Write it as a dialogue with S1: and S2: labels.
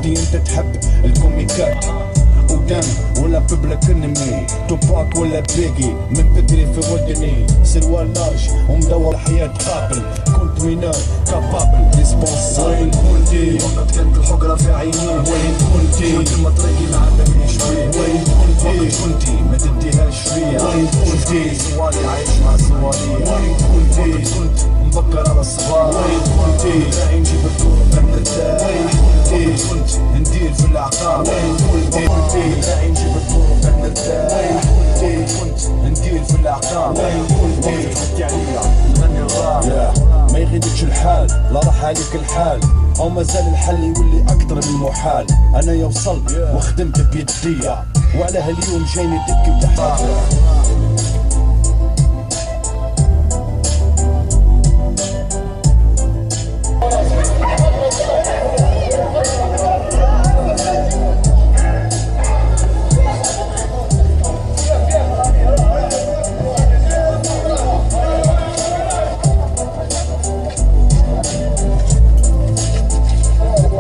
S1: كنتي انت تحب الكوميكات قدام ولا ببلك انمي توباك ولا بيجي من بدري في ودني سروال لارج ومدور حياة قابل كنت مينار كابابل ريسبونسابل وين كنتي وقت كانت الحقرة في عيني وين كنتي كل ما طريقي ما عندنيش بيه وين كنتي ما تديهاش فيا وين كنتي سوالي عايش مع سوالي وين كنت مبكر على الصباح وين كنتي لا نجيب الكورة بنرتاح وين كنت ندير في العقاب وين كنتي لا نجيب الكورة بنرتاح وين كنت ندير في العقاب وين كنتي تحكي عليا نغني الراب ما يغيدكش الحال لا راح عليك الحال او مازال الحل يولي اكتر من المحال انا وصلت وخدمت بيديا وعلى هاليوم جايني تبكي بتحية